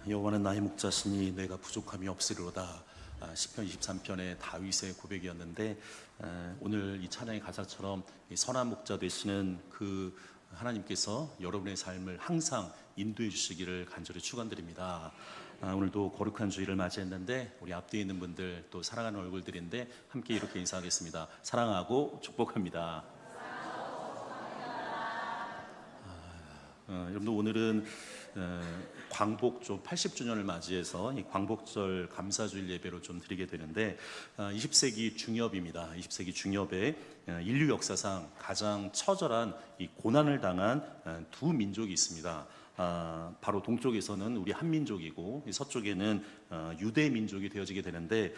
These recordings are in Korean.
여호와는 나의 목자시니 내가 부족함이 없으리로다. 시편 23편의 다윗의 고백이었는데, 오늘 이 찬양의 가사처럼 선한 목자 되시는 그 하나님께서 여러분의 삶을 항상 인도해 주시기를 간절히 축원드립니다. 오늘도 거룩한 주일을 맞이했는데 우리 앞뒤에 있는 분들, 또 사랑하는 얼굴들인데 함께 이렇게 인사하겠습니다. 사랑하고 축복합니다. 여러분들, 오늘은 광복 좀 80주년을 맞이해서 이 광복절 감사주일 예배로 좀 드리게 되는데, 20세기 중엽입니다. 20세기 중엽에 인류 역사상 가장 처절한 이 고난을 당한 두 민족이 있습니다. 바로 동쪽에서는 우리 한민족이고 서쪽에는 유대 민족이 되어지게 되는데,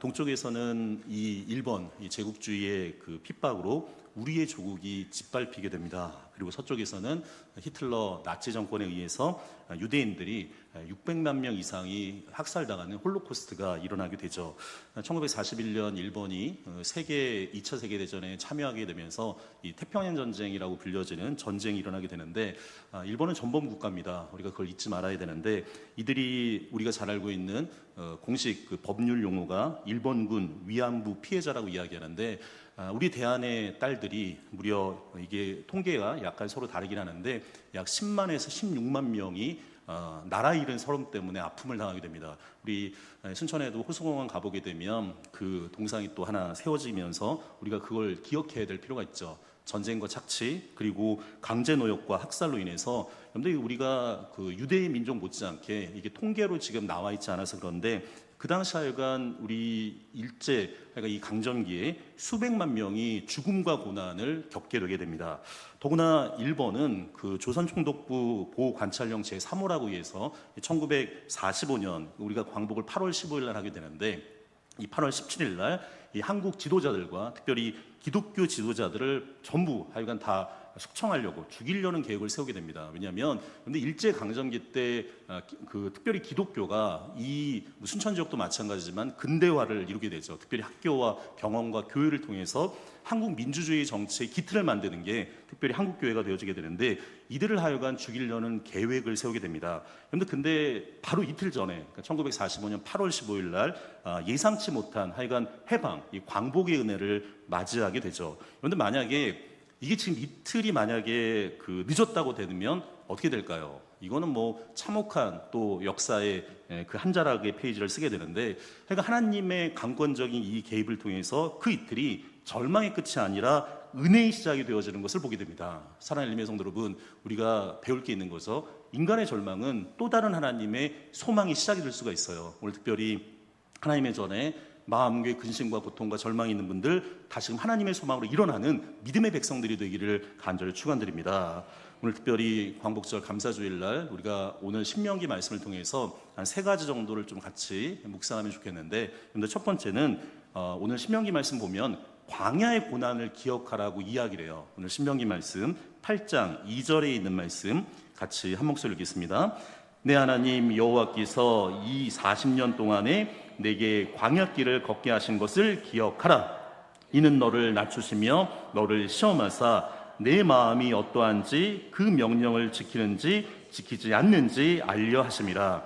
동쪽에서는 이 일본 이 제국주의의 그 핍박으로 우리의 조국이 짓밟히게 됩니다. 그리고 서쪽에서는 히틀러 나치 정권에 의해서 유대인들이 600만 명 이상이 학살당하는 홀로코스트가 일어나게 되죠. 1941년 일본이 2차 세계대전에 참여하게 되면서 이 태평양 전쟁이라고 불려지는 전쟁이 일어나게 되는데, 일본은 전범 국가입니다. 우리가 그걸 잊지 말아야 되는데, 이들이 우리가 잘 알고 있는 공식 그 법률 용어가 일본군 위안부 피해자라고 이야기하는데, 우리 대한의 딸들이 무려, 이게 통계가 약간 서로 다르긴 하는데, 약 10만에서 16만 명이 나라 잃은 서름 때문에 아픔을 당하게 됩니다. 우리 순천에도 호수공원 가보게 되면 그 동상이 또 하나 세워지면서 우리가 그걸 기억해야 될 필요가 있죠. 전쟁과 착취, 그리고 강제 노역과 학살로 인해서, 여러분들, 우리가 그 유대인 민족 못지않게 이게 통계로 지금 나와 있지 않아서 그런데, 그 당시 하여간 우리 일제, 그러니까 이 강점기에 수백만 명이 죽음과 고난을 겪게 되게 됩니다. 더구나 일본은 그 조선총독부 보호관찰령 제3호라고 해서 1945년 우리가 광복을 8월 15일 날 하게 되는데, 이 8월 17일 날 이 한국 지도자들과 특별히 기독교 지도자들을 전부 하여간 다 숙청하려고, 죽이려는 계획을 세우게 됩니다. 왜냐하면 근데 일제 강점기 때 그 특별히 기독교가 이 순천 지역도 마찬가지지만 근대화를 이루게 되죠. 특별히 학교와 병원과 교회를 통해서 한국 민주주의 정치의 기틀을 만드는 게 특별히 한국 교회가 되어지게 되는데, 이들을 하여간 죽이려는 계획을 세우게 됩니다. 근데 바로 이틀 전에, 그러니까 1945년 8월 15일 날 예상치 못한 하여간 해방, 이 광복의 은혜를 맞이하게 되죠. 그런데 만약에 이게 지금 이틀이 만약에 그 늦었다고 되면 어떻게 될까요? 이거는 뭐 참혹한 또 역사의 그 한 자락의 페이지를 쓰게 되는데, 그러니까 하나님의 강권적인 이 개입을 통해서 그 이틀이 절망의 끝이 아니라 은혜의 시작이 되어지는 것을 보게 됩니다. 사랑하는 일명 성도 여러분, 우리가 배울 게 있는 거죠. 인간의 절망은 또 다른 하나님의 소망의 시작이 될 수가 있어요. 오늘 특별히 하나님의 전에 마음의 근심과 고통과 절망이 있는 분들, 다시금 하나님의 소망으로 일어나는 믿음의 백성들이 되기를 간절히 축원드립니다. 오늘 특별히 광복절 감사주일 날 우리가 오늘 신명기 말씀을 통해서 한 3가지 정도를 좀 같이 묵상하면 좋겠는데, 첫 번째는 오늘 신명기 말씀 보면 광야의 고난을 기억하라고 이야기를 해요. 오늘 신명기 말씀 8장 2절에 있는 말씀 같이 한 목소리 읽겠습니다. 내 하나님 여호와께서 이 40년 동안에 내게 광야길을 걷게 하신 것을 기억하라. 이는 너를 낮추시며 너를 시험하사 내 마음이 어떠한지 그 명령을 지키는지 지키지 않는지 알려 하심이라.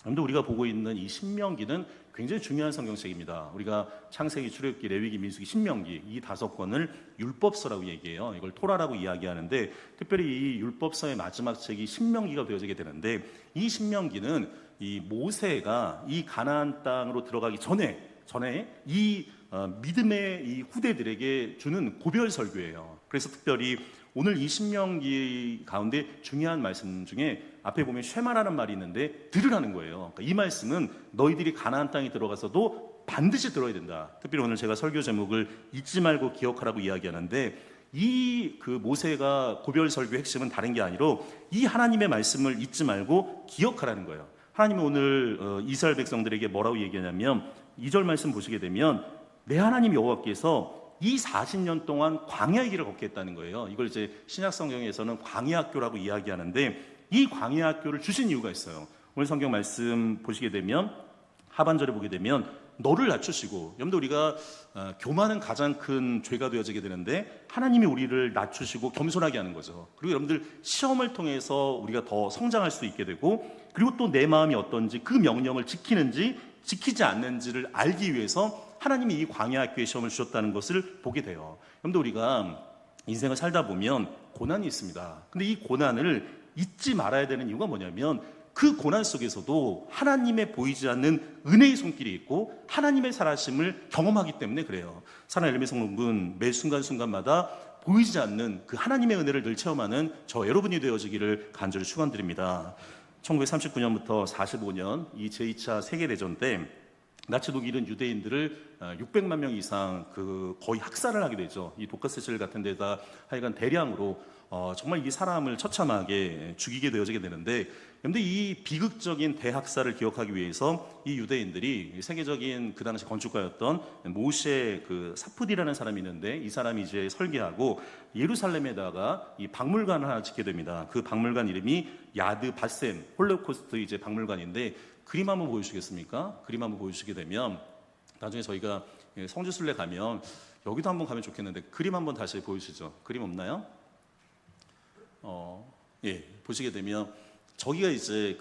그런데 우리가 보고 있는 이 신명기는 굉장히 중요한 성경책입니다. 우리가 창세기, 출애굽기, 레위기, 민수기, 신명기 이 5권을 율법서라고 얘기해요. 이걸 토라라고 이야기하는데, 특별히 이 율법서의 마지막 책이 신명기가 되어지게 되는데, 이 신명기는 이 모세가 이 가나안 땅으로 들어가기 전에 이 믿음의 이 후대들에게 주는 고별 설교예요. 그래서 특별히 오늘 이 신명기 가운데 중요한 말씀 중에 앞에 보면 쉐마라는 말이 있는데 들으라는 거예요. 그러니까 이 말씀은 너희들이 가나안 땅에 들어가서도 반드시 들어야 된다. 특별히 오늘 제가 설교 제목을 잊지 말고 기억하라고 이야기하는데, 이 그 모세가 고별 설교의 핵심은 다른 게 아니라 이 하나님의 말씀을 잊지 말고 기억하라는 거예요. 하나님은 오늘 이스라엘 백성들에게 뭐라고 얘기하냐면, 2절 말씀 보시게 되면 내 하나님 여호와께서 이 40년 동안 광야의 길을 걷게 했다는 거예요. 이걸 이제 신약 성경에서는 광야학교라고 이야기하는데, 이 광야학교를 주신 이유가 있어요. 오늘 성경 말씀 보시게 되면 하반절에 보게 되면 너를 낮추시고, 여러분들 우리가 교만은 가장 큰 죄가 되어지게 되는데 하나님이 우리를 낮추시고 겸손하게 하는 거죠. 그리고 여러분들 시험을 통해서 우리가 더 성장할 수 있게 되고, 그리고 또 내 마음이 어떤지, 그 명령을 지키는지 지키지 않는지를 알기 위해서 하나님이 이 광야 학교의 시험을 주셨다는 것을 보게 돼요. 여러분들 우리가 인생을 살다 보면 고난이 있습니다. 근데 이 고난을 잊지 말아야 되는 이유가 뭐냐면, 그 고난 속에서도 하나님의 보이지 않는 은혜의 손길이 있고 하나님의 살아심을 경험하기 때문에 그래요. 사랑하는 엘리메 성도분, 매 순간순간마다 보이지 않는 그 하나님의 은혜를 늘 체험하는 저 여러분이 되어지기를 간절히 축원드립니다. 1939년부터 45년 이 제2차 세계대전 때 나치 독일은 유대인들을 600만 명 이상 거의 학살을 하게 되죠. 이 도카스실 같은 데다 하여간 대량으로 정말 이 사람을 처참하게 죽이게 되어지게 되는데, 그런데 이 비극적인 대학살을 기억하기 위해서 이 유대인들이 세계적인 그 당시 건축가였던 모셰 사푸디라는 사람이 있는데, 이 사람이 이제 설계하고 예루살렘에다가 이 박물관을 하나 짓게 됩니다. 그 박물관 이름이 야드 바셈 홀로코스트 이제 박물관인데, 그림 한번 보여주시겠습니까? 그림 한번 보여주시게 되면 나중에 저희가 성지순례 가면 여기도 한번 가면 좋겠는데, 그림 한번 다시 보여주시죠. 그림 없나요? 예, 보시게 되면 저기가 이제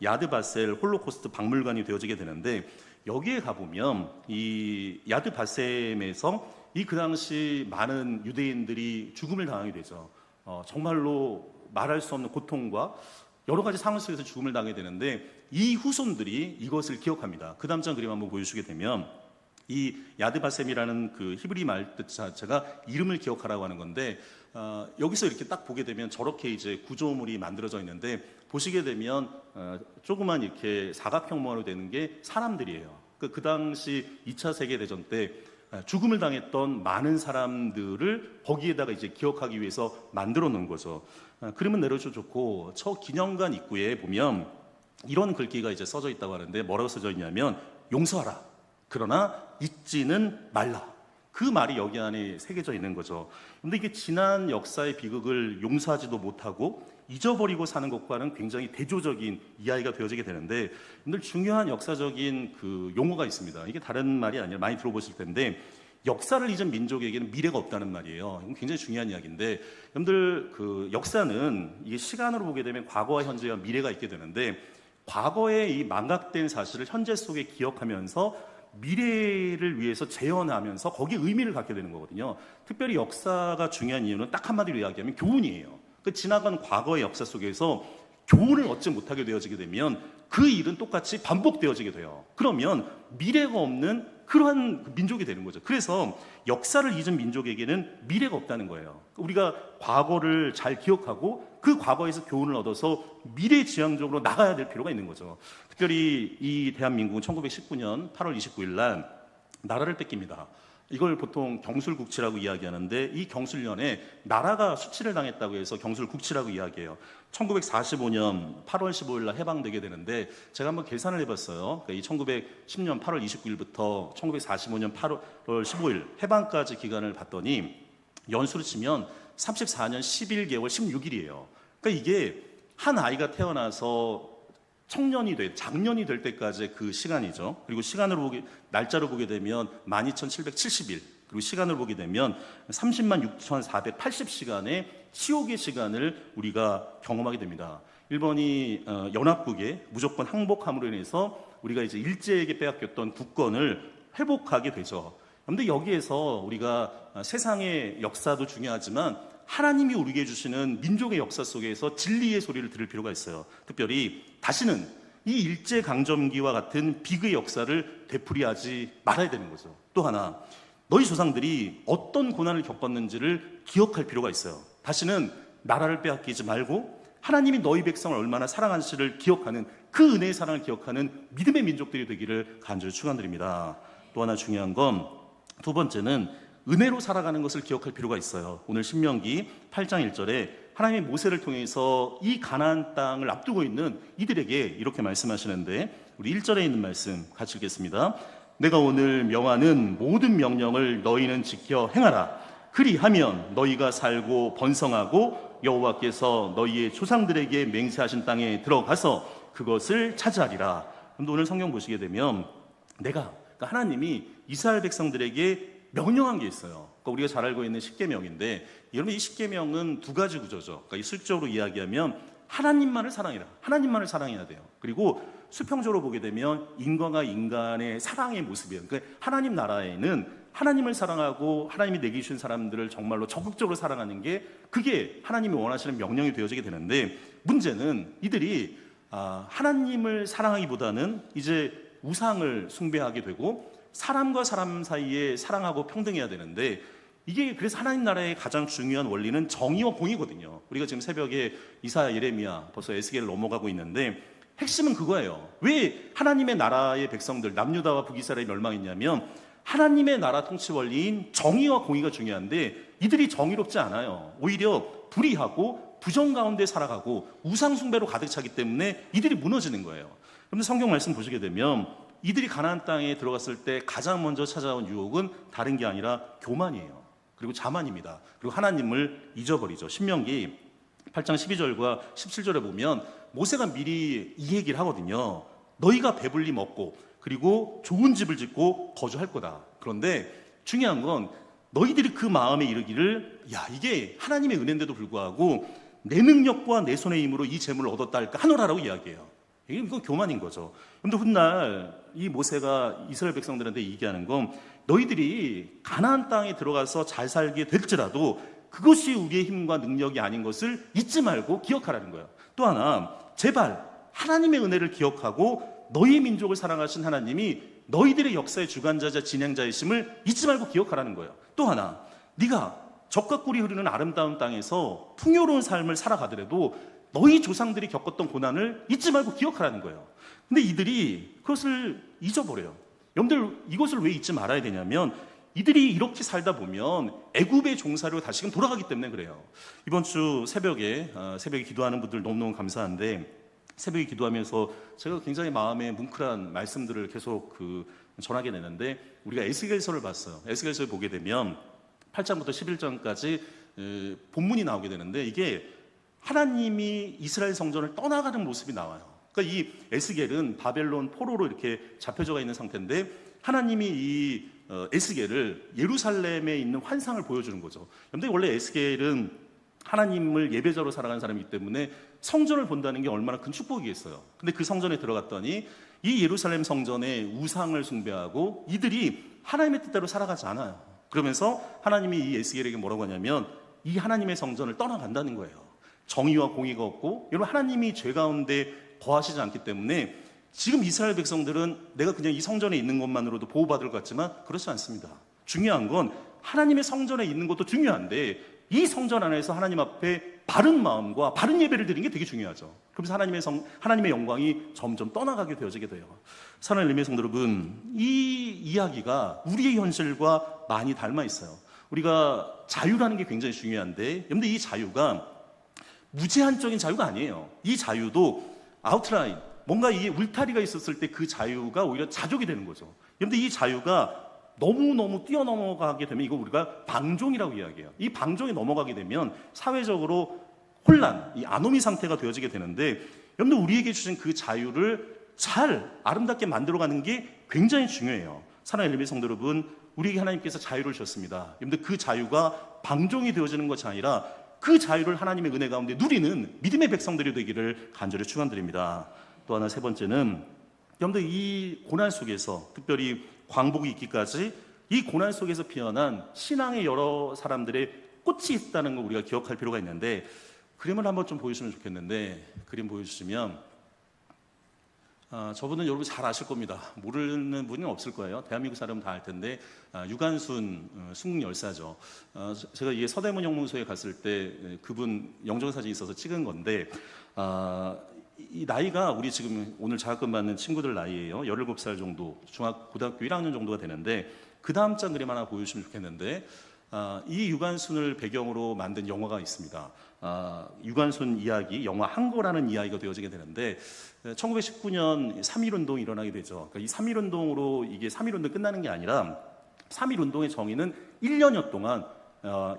야드바셀 홀로코스트 박물관이 되어지게 되는데, 여기에 가보면 이 야드바셈에서 그 당시 많은 유대인들이 죽음을 당하게 되죠. 정말로 말할 수 없는 고통과 여러 가지 상황 속에서 죽음을 당하게 되는데, 이 후손들이 이것을 기억합니다. 그 다음 장 그림 한번 보여주시게 되면 이 야드바셈이라는 히브리 말 뜻 자체가 이름을 기억하라고 하는 건데, 여기서 이렇게 딱 보게 되면 저렇게 이제 구조물이 만들어져 있는데, 보시게 되면 조그만 이렇게 사각형모양으로 되는 게 사람들이에요. 그 당시 2차 세계대전 때 죽음을 당했던 많은 사람들을 거기에다가 이제 기억하기 위해서 만들어 놓은 거죠. 그림은 내려줘 좋고, 저 기념관 입구에 보면 이런 글귀가 이제 써져 있다고 하는데, 뭐라고 써져 있냐면 용서하라, 그러나 잊지는 말라. 그 말이 여기 안에 새겨져 있는 거죠. 근데 이게 지난 역사의 비극을 용서하지도 못하고 잊어버리고 사는 것과는 굉장히 대조적인 이야기가 되어지게 되는데, 여러분들 중요한 역사적인 용어가 있습니다. 이게 다른 말이 아니라 많이 들어보실 텐데, 역사를 잊은 민족에게는 미래가 없다는 말이에요. 이건 굉장히 중요한 이야기인데, 여러분들 역사는 이게 시간으로 보게 되면 과거와 현재와 미래가 있게 되는데, 과거의 이 망각된 사실을 현재 속에 기억하면서 미래를 위해서 재현하면서 거기에 의미를 갖게 되는 거거든요. 특별히 역사가 중요한 이유는 딱 한마디로 이야기하면 교훈이에요. 지나간 과거의 역사 속에서 교훈을 얻지 못하게 되어지게 되면 그 일은 똑같이 반복되어지게 돼요. 그러면 미래가 없는 그러한 민족이 되는 거죠. 그래서 역사를 잊은 민족에게는 미래가 없다는 거예요. 우리가 과거를 잘 기억하고 그 과거에서 교훈을 얻어서 미래지향적으로 나가야 될 필요가 있는 거죠. 특별히 이 대한민국은 1919년 8월 29일 날 나라를 뺏깁니다. 이걸 보통 경술국치라고 이야기하는데, 이 경술년에 나라가 수치를 당했다고 해서 경술국치라고 이야기해요. 1945년 8월 15일 날 해방되게 되는데, 제가 한번 계산을 해봤어요. 이 1910년 8월 29일부터 1945년 8월 15일 해방까지 기간을 봤더니 연수로 치면 34년 11개월 16일이에요. 그러니까 이게 한 아이가 태어나서 장년이 될 때까지 그 시간이죠. 그리고 날짜로 보게 되면 12,770일, 그리고 시간을 보게 되면 306,480시간의 치욕의 시간을 우리가 경험하게 됩니다. 일본이 연합국에 무조건 항복함으로 인해서 우리가 이제 일제에게 빼앗겼던 국권을 회복하게 되죠. 그런데 여기에서 우리가 세상의 역사도 중요하지만 하나님이 우리에게 주시는 민족의 역사 속에서 진리의 소리를 들을 필요가 있어요. 특별히 다시는 이 일제강점기와 같은 비극의 역사를 되풀이하지 말아야 되는 거죠. 또 하나, 너희 조상들이 어떤 고난을 겪었는지를 기억할 필요가 있어요. 다시는 나라를 빼앗기지 말고 하나님이 너희 백성을 얼마나 사랑하시를 기억하는, 그 은혜의 사랑을 기억하는 믿음의 민족들이 되기를 간절히 축원드립니다. 또 하나 중요한 건, 두 번째는 은혜로 살아가는 것을 기억할 필요가 있어요. 오늘 신명기 8장 1절에 하나님이 모세를 통해서 이 가나안 땅을 앞두고 있는 이들에게 이렇게 말씀하시는데, 우리 1절에 있는 말씀 같이 읽겠습니다. 내가 오늘 명하는 모든 명령을 너희는 지켜 행하라. 그리하면 너희가 살고 번성하고 여호와께서 너희의 조상들에게 맹세하신 땅에 들어가서 그것을 차지하리라. 그런데 오늘 성경 보시게 되면 그러니까 그러니까 하나님이 이스라엘 백성들에게 명령한 게 있어요. 그러니까 우리가 잘 알고 있는 십계명인데, 여러분 이 십계명은 두 가지 구조죠. 그러니까 수적으로 이야기하면 하나님만을 사랑해라. 하나님만을 사랑해야 돼요. 그리고 수평적으로 보게 되면 인간과 인간의 사랑의 모습이에요. 그러니까 하나님 나라에는 하나님을 사랑하고 하나님이 내게 주신 사람들을 정말로 적극적으로 사랑하는 게, 그게 하나님이 원하시는 명령이 되어지게 되는데, 문제는 이들이 하나님을 사랑하기보다는 이제 우상을 숭배하게 되고 사람과 사람 사이에 사랑하고 평등해야 되는데, 이게 그래서 하나님 나라의 가장 중요한 원리는 정의와 공의거든요. 우리가 지금 새벽에 이사야, 예레미야, 벌써 에스겔을 넘어가고 있는데 핵심은 그거예요. 왜 하나님의 나라의 백성들, 남유다와 북이스라엘이 멸망했냐면 하나님의 나라 통치 원리인 정의와 공의가 중요한데 이들이 정의롭지 않아요. 오히려 불의하고 부정 가운데 살아가고 우상 숭배로 가득 차기 때문에 이들이 무너지는 거예요. 그런데 성경 말씀 보시게 되면 이들이 가나안 땅에 들어갔을 때 가장 먼저 찾아온 유혹은 다른 게 아니라 교만이에요. 그리고 자만입니다. 그리고 하나님을 잊어버리죠. 신명기 8장 12절과 17절에 보면 모세가 미리 이 얘기를 하거든요. 너희가 배불리 먹고 그리고 좋은 집을 짓고 거주할 거다. 그런데 중요한 건 너희들이 그 마음에 이르기를, 야, 이게 하나님의 은혜인데도 불구하고 내 능력과 내 손의 힘으로 이 재물을 얻었다 할까 하노라라고 이야기해요. 이건 교만인 거죠. 그런데 훗날 이 모세가 이스라엘 백성들한테 얘기하는 건, 너희들이 가나안 땅에 들어가서 잘 살게 될지라도 그것이 우리의 힘과 능력이 아닌 것을 잊지 말고 기억하라는 거예요. 또 하나, 제발 하나님의 은혜를 기억하고 너희 민족을 사랑하신 하나님이 너희들의 역사의 주관자자 진행자이심을 잊지 말고 기억하라는 거예요. 또 하나, 네가 적과 꿀이 흐르는 아름다운 땅에서 풍요로운 삶을 살아가더라도 너희 조상들이 겪었던 고난을 잊지 말고 기억하라는 거예요. 근데 이들이 그것을 잊어버려요. 여러분들, 이것을 왜 잊지 말아야 되냐면 이들이 이렇게 살다 보면 애굽의 종살이로 다시금 돌아가기 때문에 그래요. 이번 주 새벽에 기도하는 분들 너무너무 감사한데, 새벽에 기도하면서 제가 굉장히 마음에 뭉클한 말씀들을 계속 전하게 되는데, 우리가 에스겔서를 봤어요. 에스겔서를 보게 되면 8장부터 11장까지 본문이 나오게 되는데, 이게 하나님이 이스라엘 성전을 떠나가는 모습이 나와요. 그러니까 이 에스겔은 바벨론 포로로 이렇게 잡혀져 있는 상태인데, 하나님이 이 에스겔을 예루살렘에 있는 환상을 보여주는 거죠. 근데 원래 에스겔은 하나님을 예배자로 살아가는 사람이기 때문에 성전을 본다는 게 얼마나 큰 축복이겠어요. 근데 그 성전에 들어갔더니 이 예루살렘 성전에 우상을 숭배하고 이들이 하나님의 뜻대로 살아가지 않아요. 그러면서 하나님이 이 에스겔에게 뭐라고 하냐면 이 하나님의 성전을 떠나간다는 거예요. 정의와 공의가 없고, 여러분, 하나님이 죄 가운데 거하시지 않기 때문에 지금 이스라엘 백성들은 내가 그냥 이 성전에 있는 것만으로도 보호받을 것 같지만 그렇지 않습니다. 중요한 건 하나님의 성전에 있는 것도 중요한데 이 성전 안에서 하나님 앞에 바른 마음과 바른 예배를 드리는 게 되게 중요하죠. 그러면서 하나님의 영광이 점점 떠나가게 되어지게 돼요. 사랑하는 의미의 성도 여러분, 이 이야기가 우리의 현실과 많이 닮아 있어요. 우리가 자유라는 게 굉장히 중요한데, 여러분들, 이 자유가 무제한적인 자유가 아니에요. 이 자유도 아웃라인, 뭔가 이 울타리가 있었을 때 그 자유가 오히려 자족이 되는 거죠. 그런데 이 자유가 너무너무 뛰어넘어가게 되면 이거 우리가 방종이라고 이야기해요. 이 방종이 넘어가게 되면 사회적으로 혼란, 이 아노미 상태가 되어지게 되는데, 여러분들, 우리에게 주신 그 자유를 잘 아름답게 만들어가는 게 굉장히 중요해요. 사랑하는 의미의 성도 여러분, 우리에게 하나님께서 자유를 주셨습니다. 여러분들, 그 자유가 방종이 되어지는 것이 아니라 그 자유를 하나님의 은혜 가운데 누리는 믿음의 백성들이 되기를 간절히 축원드립니다. 또 하나, 세 번째는, 여러분들, 이 고난 속에서, 특별히 광복이 있기까지 이 고난 속에서 피어난 신앙의 여러 사람들의 꽃이 있다는 걸 우리가 기억할 필요가 있는데, 그림을 한번 좀 보여주시면 좋겠는데, 그림 보여주시면 저분은 여러분 잘 아실 겁니다. 모르는 분은 없을 거예요. 대한민국 사람은 다 알 텐데, 유관순 순국열사죠. 제가 이게 서대문 영문소에 갔을 때 그분 영정사진이 있어서 찍은 건데, 이 나이가 우리 지금 오늘 장학금 받는 친구들 나이예요. 17살 정도, 고등학교 1학년 정도가 되는데, 그 다음 장 그림 하나 보여주시면 좋겠는데, 이 유관순을 배경으로 만든 영화가 있습니다. 유관순 이야기, 영화 항거라는 이야기가 되어지게 되는데, 1919년 3.1운동이 일어나게 되죠. 그러니까 이 3.1운동으로 이게 3.1운동 끝나는 게 아니라 3.1운동의 정의는 1년여 동안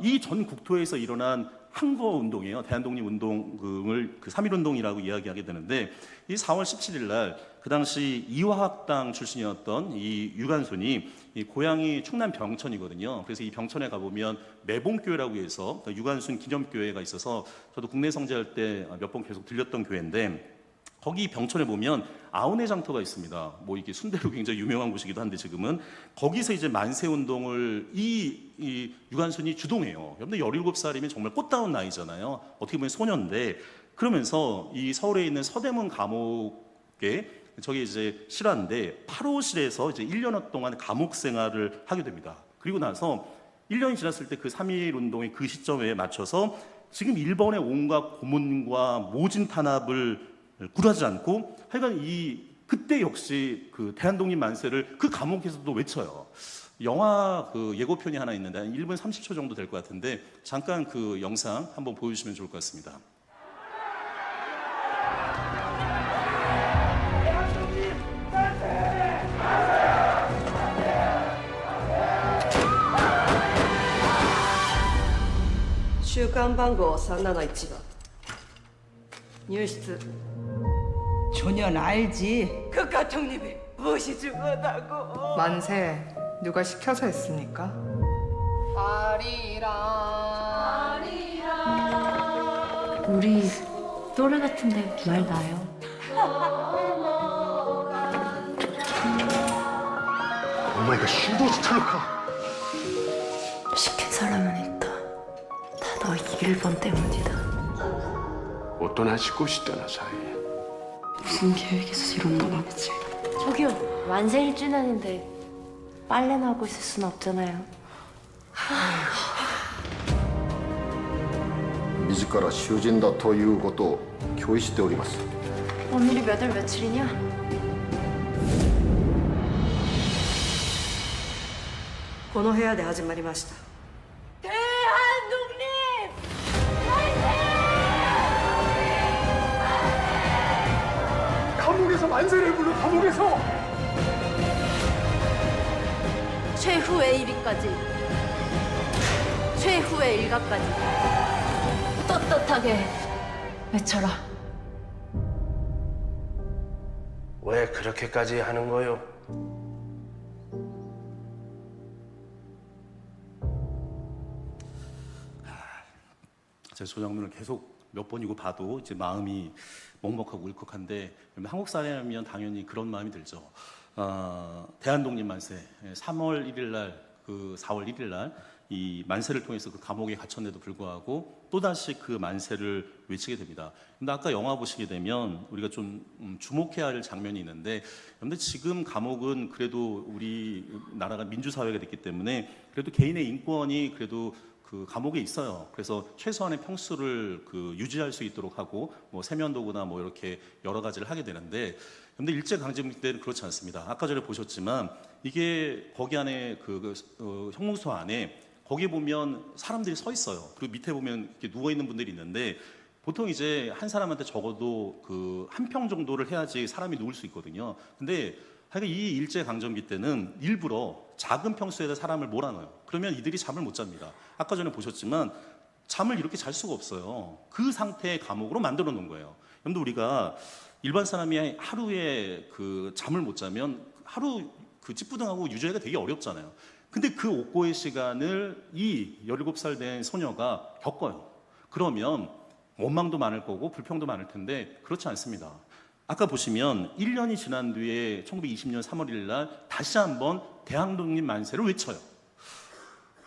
이 전 국토에서 일어난 항거 운동이에요. 대한독립운동을 그 3.1운동이라고 이야기하게 되는데 이 4월 17일 날 그 당시 이화학당 출신이었던 이 유관순이 이 고향이 충남 병천이거든요. 그래서 이 병천에 가보면 매봉교회라고 해서 유관순 기념교회가 있어서 저도 국내 성지할 때 몇 번 계속 들렸던 교회인데 거기 병천에 보면 아우네 장터가 있습니다. 뭐 이게 순대로 굉장히 유명한 곳이기도 한데 지금은 거기서 이제 만세 운동을 이 유관순이 주동해요. 여러분들 17살이면 정말 꽃다운 나이잖아요. 어떻게 보면 소년인데 그러면서 이 서울에 있는 서대문 감옥에 저기 이제 실화인데 8호실에서 이제 1년 동안 감옥 생활을 하게 됩니다. 그리고 나서 1년이 지났을 때 그 3.1 운동의 그 시점에 맞춰서 지금 일본의 온갖 고문과 모진 탄압을 굴하지 않고 하여간 그때 역시 그 대한독립 만세를 그 감옥에서도 외쳐요. 영화 그 예고편이 하나 있는데 한 1분 30초 정도 될 것 같은데 잠깐 그 영상 한번 보여주시면 좋을 것 같습니다. 週刊番号371番入室 조년 알지? 국가독립이 무엇이 중요하다고 만세 누가 시켜서 했습니까? 우리 또래 같은데 말 나요. お前が修道したのか 시킨 사람은 있다. 다 너 일본 때문이다. おとなしくしてなさい 무슨 계획이 있어서 이런 건 아니지. 저기요, 만세 1주년인데 빨래나 하고 있을 순 없잖아요. 自ら囚人だということを共有しております 오늘이 몇 월 며칠이냐?この部屋で始まりました 감옥에서 만세를 불러 감옥에서 최후의 1위까지, 최후의 일가까지 떳떳하게 외쳐라. 왜 그렇게까지 하는 거요? 제가 저 장면을 계속 몇 번이고 봐도 이제 마음이 먹먹하고 울컥한데 한국 사람이면 당연히 그런 마음이 들죠. 대한독립 만세 3월 1일 날, 그 4월 1일 날 이 만세를 통해서 그 감옥에 갇혔는데도 불구하고 또다시 그 만세를 외치게 됩니다. 근데 아까 영화 보시게 되면 우리가 좀 주목해야 할 장면이 있는데, 근데 지금 감옥은 그래도 우리 나라가 민주사회가 됐기 때문에 그래도 개인의 인권이 그래도 그 감옥에 있어요. 그래서 최소한의 평수를 그 유지할 수 있도록 하고 뭐 세면도구나 뭐 이렇게 여러 가지를 하게 되는데, 근데 일제 강점기 때는 그렇지 않습니다. 아까 전에 보셨지만 이게 거기 안에 형무소 안에 거기 보면 사람들이 서 있어요. 그리고 밑에 보면 이렇게 누워 있는 분들이 있는데 보통 이제 한 사람한테 적어도 그 한 평 정도를 해야지 사람이 누울 수 있거든요. 근데 하여간 이 일제 강점기 때는 일부러 작은 평수에다 사람을 몰아넣어요. 그러면 이들이 잠을 못 잡니다. 아까 전에 보셨지만 잠을 이렇게 잘 수가 없어요. 그 상태의 감옥으로 만들어 놓은 거예요. 여러분들 우리가 일반 사람이 하루에 그 잠을 못 자면 하루 그 찌뿌둥하고 유지하기가 되게 어렵잖아요. 근데 그 옥고의 시간을 이 17살 된 소녀가 겪어요. 그러면 원망도 많을 거고 불평도 많을 텐데 그렇지 않습니다. 아까 보시면 1년이 지난 뒤에 1920년 3월 1일 날 다시 한번 대한독립 만세를 외쳐요.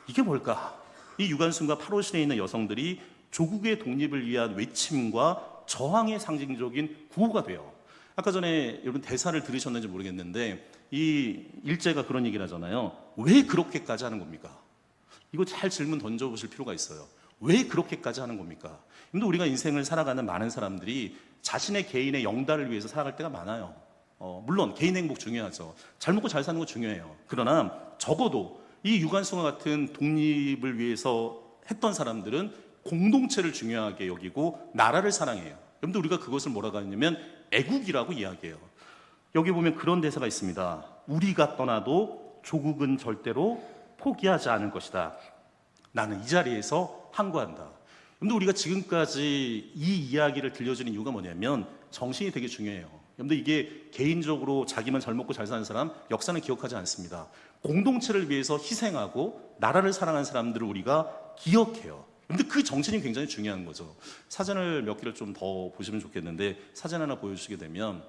이게 뭘까? 이 유관순과 8호실에 있는 여성들이 조국의 독립을 위한 외침과 저항의 상징적인 구호가 돼요. 아까 전에 여러분 대사를 들으셨는지 모르겠는데 이 일제가 그런 얘기를 하잖아요. 왜 그렇게까지 하는 겁니까? 이거 잘 질문 던져보실 필요가 있어요. 왜 그렇게까지 하는 겁니까? 근데 우리가 인생을 살아가는 많은 사람들이 자신의 개인의 영달을 위해서 살아갈 때가 많아요. 물론 개인 행복 중요하죠. 잘 먹고 잘 사는 거 중요해요. 그러나 적어도 이 유관순과 같은 독립을 위해서 했던 사람들은 공동체를 중요하게 여기고 나라를 사랑해요. 여러분들 우리가 그것을 뭐라고 하냐면 애국이라고 이야기해요. 여기 보면 그런 대사가 있습니다. 우리가 떠나도 조국은 절대로 포기하지 않을 것이다. 나는 이 자리에서 항거한다. 근데 우리가 지금까지 이 이야기를 들려주는 이유가 뭐냐면 정신이 되게 중요해요. 근데 이게 개인적으로 자기만 잘 먹고 잘 사는 사람 역사는 기억하지 않습니다. 공동체를 위해서 희생하고 나라를 사랑하는 사람들을 우리가 기억해요. 근데 그 정신이 굉장히 중요한 거죠. 사진을 몇 개를 좀 더 보시면 좋겠는데 사진 하나 보여주시게 되면,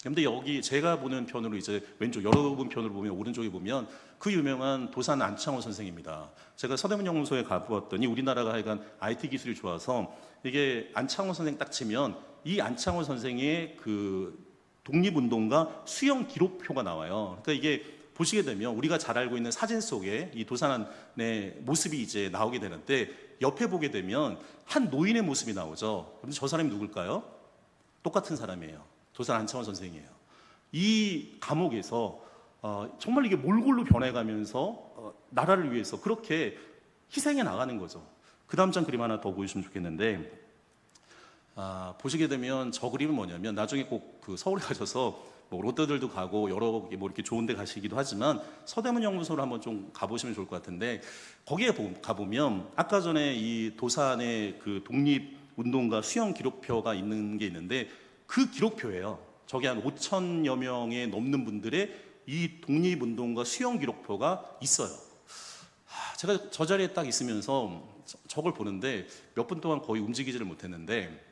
근데 여기 제가 보는 편으로 이제 왼쪽, 여러분 편으로 보면 오른쪽에 보면 그 유명한 도산 안창호 선생입니다. 제가 서대문연구소에 가보았더니 우리나라가 하여간 IT 기술이 좋아서 이게 안창호 선생 딱 치면 이 안창호 선생의 그 독립운동가 수영 기록표가 나와요. 그러니까 이게 보시게 되면 우리가 잘 알고 있는 사진 속에 이 도산의 모습이 이제 나오게 되는데 옆에 보게 되면 한 노인의 모습이 나오죠. 그런데 저 사람이 누굴까요? 똑같은 사람이에요. 도산 안창호 선생이에요. 이 감옥에서 정말 이게 몰골로 변해가면서 나라를 위해서 그렇게 희생해 나가는 거죠. 그 다음 장 그림 하나 더 보여주시면 좋겠는데, 보시게 되면 저 그림은 뭐냐면 나중에 꼭 그 서울에 가셔서 뭐 롯데들도 가고 여러 개 뭐 이렇게 좋은 데 가시기도 하지만 서대문 연구소를 한번 좀 가보시면 좋을 것 같은데, 거기에 가보면 아까 전에 이 도산의 그 독립운동가 수영 기록표가 있는 게 있는데 그 기록표예요. 저기 한 5천여 명에 넘는 분들의 이 독립운동가 수영 기록표가 있어요. 제가 저 자리에 딱 있으면서 저걸 보는데 몇 분 동안 거의 움직이지를 못했는데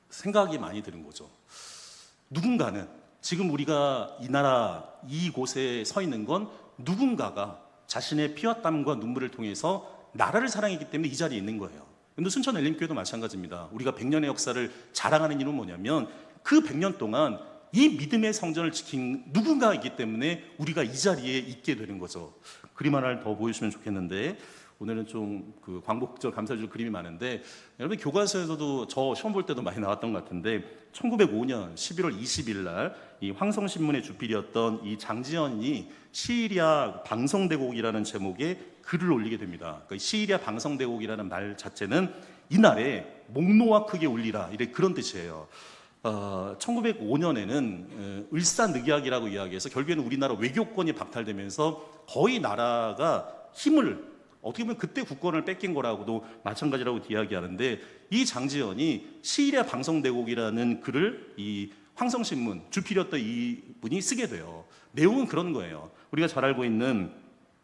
생각이 많이 드는 거죠. 누군가는 지금 우리가 이 나라 이곳에 서 있는 건 누군가가 자신의 피와 땀과 눈물을 통해서 나라를 사랑했기 때문에 이 자리에 있는 거예요. 근데 순천 엘림교회도 마찬가지입니다. 우리가 100년의 역사를 자랑하는 이유는 뭐냐면 그 100년 동안 이 믿음의 성전을 지킨 누군가가 있기 때문에 우리가 이 자리에 있게 되는 거죠. 그림 하나를 더 보여주시면 좋겠는데, 오늘은 좀 그 광복절 감사절 그림이 많은데 여러분 교과서에서도 저 시험 볼 때도 많이 나왔던 것 같은데 1905년 11월 20일 날 이 황성신문의 주필이었던 이 장지연이 시리아 방성대곡이라는 제목의 글을 올리게 됩니다. 그러니까 시리아 방성대곡이라는 말 자체는 이날에 목노와 크게 울리라 이래 그런 뜻이에요. 1905년에는 을사늑약이라고 이야기해서 결국에는 우리나라 외교권이 박탈되면서 거의 나라가 힘을 어떻게 보면 그때 국권을 뺏긴 거라고도 마찬가지라고 이야기하는데, 이 장지연이 시리아 방성대곡이라는 글을 이 황성신문 주필이었던 이 분이 쓰게 돼요. 내용은 그런 거예요. 우리가 잘 알고 있는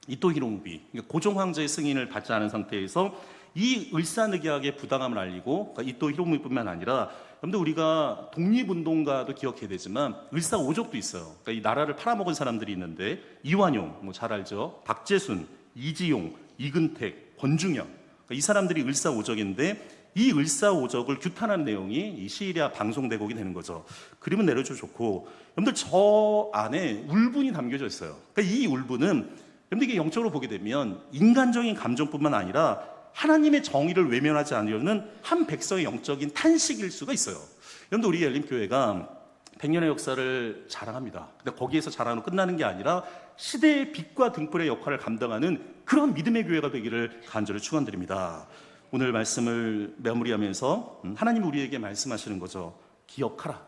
이토 히로부미, 그러니까 고종 황제의 승인을 받지 않은 상태에서 이 을사늑약의 부당함을 알리고, 그러니까 이토 히로부미뿐만 아니라 근데 우리가 독립운동가도 기억해야 되지만 을사오적도 있어요. 그러니까 이 나라를 팔아먹은 사람들이 있는데 이완용, 뭐 잘 알죠. 박재순, 이지용, 이근택, 권중현, 그러니까 이 사람들이 을사오적인데 이 을사오적을 규탄한 내용이 이 시리아 방송대곡이 되는 거죠. 그림은 내려줘 좋고, 여러분들 저 안에 울분이 담겨져 있어요. 그러니까 이 울분은 여러분들 이게 영적으로 보게 되면 인간적인 감정뿐만 아니라 하나님의 정의를 외면하지 않으려는 한 백성의 영적인 탄식일 수가 있어요. 여러분들 우리 엘림교회가 100년의 역사를 자랑합니다. 근데 거기에서 자랑으로 끝나는 게 아니라 시대의 빛과 등불의 역할을 감당하는 그런 믿음의 교회가 되기를 간절히 축원드립니다. 오늘 말씀을 마무리하면서 하나님 우리에게 말씀하시는 거죠. 기억하라.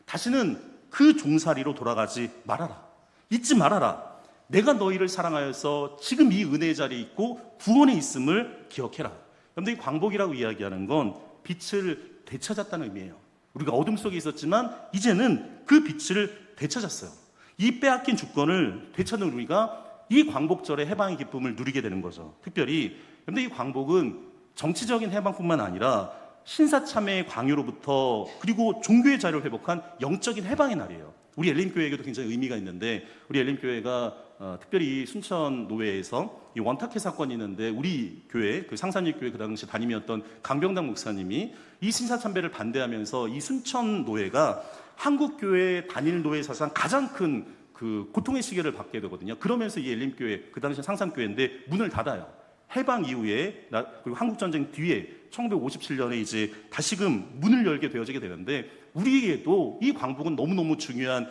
다시는 그 종살이로 돌아가지 말아라. 잊지 말아라. 내가 너희를 사랑하여서 지금 이 은혜의 자리에 있고 구원에 있음을 기억해라. 여러분들 이 광복이라고 이야기하는 건 빛을 되찾았다는 의미예요. 우리가 어둠 속에 있었지만 이제는 그 빛을 되찾았어요. 이 빼앗긴 주권을 되찾는 우리가 이 광복절의 해방의 기쁨을 누리게 되는 거죠. 특별히 근데 이 광복은 정치적인 해방뿐만 아니라 신사참의 광요로부터 그리고 종교의 자유를 회복한 영적인 해방의 날이에요. 우리 엘림교회에게도 굉장히 의미가 있는데, 우리 엘림교회가 특별히 순천 노회에서 이 원탁회 사건이 있는데 우리 교회, 그 상산일 교회 그 당시 담임이었던 강병당 목사님이 이 신사참배를 반대하면서 이 순천 노회가 한국 교회 단일 노회 사상 가장 큰 그 고통의 시계를 받게 되거든요. 그러면서 이 엘림교회, 그 당시 상산교회인데 문을 닫아요. 해방 이후에 그리고 한국전쟁 뒤에 1957년에 이제 다시금 문을 열게 되어지게 되는데, 우리에게도 이 광복은 너무너무 중요한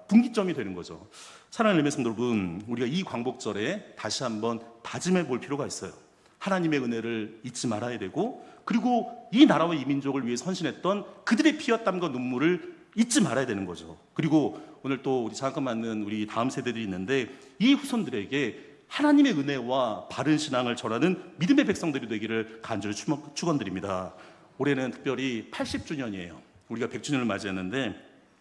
분기점이 되는 거죠. 사랑하는 엘리메 성도 여러분, 우리가 이 광복절에 다시 한번 다짐해 볼 필요가 있어요. 하나님의 은혜를 잊지 말아야 되고, 그리고 이 나라와 이 민족을 위해 헌신했던 그들의 피와 땀과 눈물을 잊지 말아야 되는 거죠. 그리고 오늘 또 우리 장학금 맞는 우리 다음 세대들이 있는데 이 후손들에게 하나님의 은혜와 바른 신앙을 전하는 믿음의 백성들이 되기를 간절히 축원드립니다. 올해는 특별히 80주년이에요. 우리가 100주년을 맞이했는데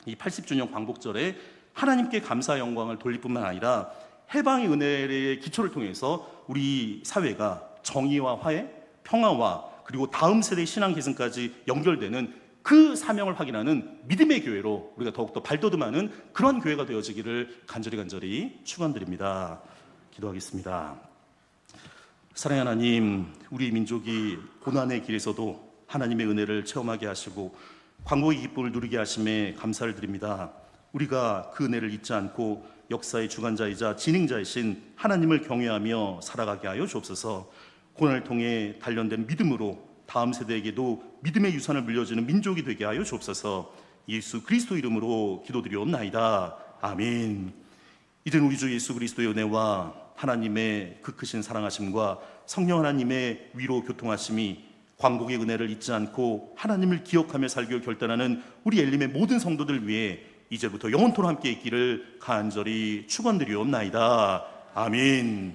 이 80주년 광복절에 하나님께 감사 영광을 돌릴 뿐만 아니라 해방의 은혜의 기초를 통해서 우리 사회가 정의와 화해, 평화와 그리고 다음 세대의 신앙 계승까지 연결되는 그 사명을 확인하는 믿음의 교회로 우리가 더욱더 발돋움하는 그런 교회가 되어지기를 간절히 축원드립니다. 기도하겠습니다. 사랑하는 하나님, 우리 민족이 고난의 길에서도 하나님의 은혜를 체험하게 하시고 광복의 기쁨을 누리게 하심에 감사를 드립니다. 우리가 그 은혜를 잊지 않고 역사의 주관자이자 진행자이신 하나님을 경외하며 살아가게 하여 주옵소서. 고난을 통해 단련된 믿음으로 다음 세대에게도 믿음의 유산을 물려주는 민족이 되게 하여 주옵소서. 예수 그리스도 이름으로 기도드리옵나이다. 아멘. 이젠 우리 주 예수 그리스도의 은혜와 하나님의 그 크신 사랑하심과 성령 하나님의 위로 교통하심이 광복의 은혜를 잊지 않고 하나님을 기억하며 살기를 결단하는 우리 엘림의 모든 성도들 위해 이제부터 영원토록 함께 있기를 간절히 축원드리옵나이다. 아멘.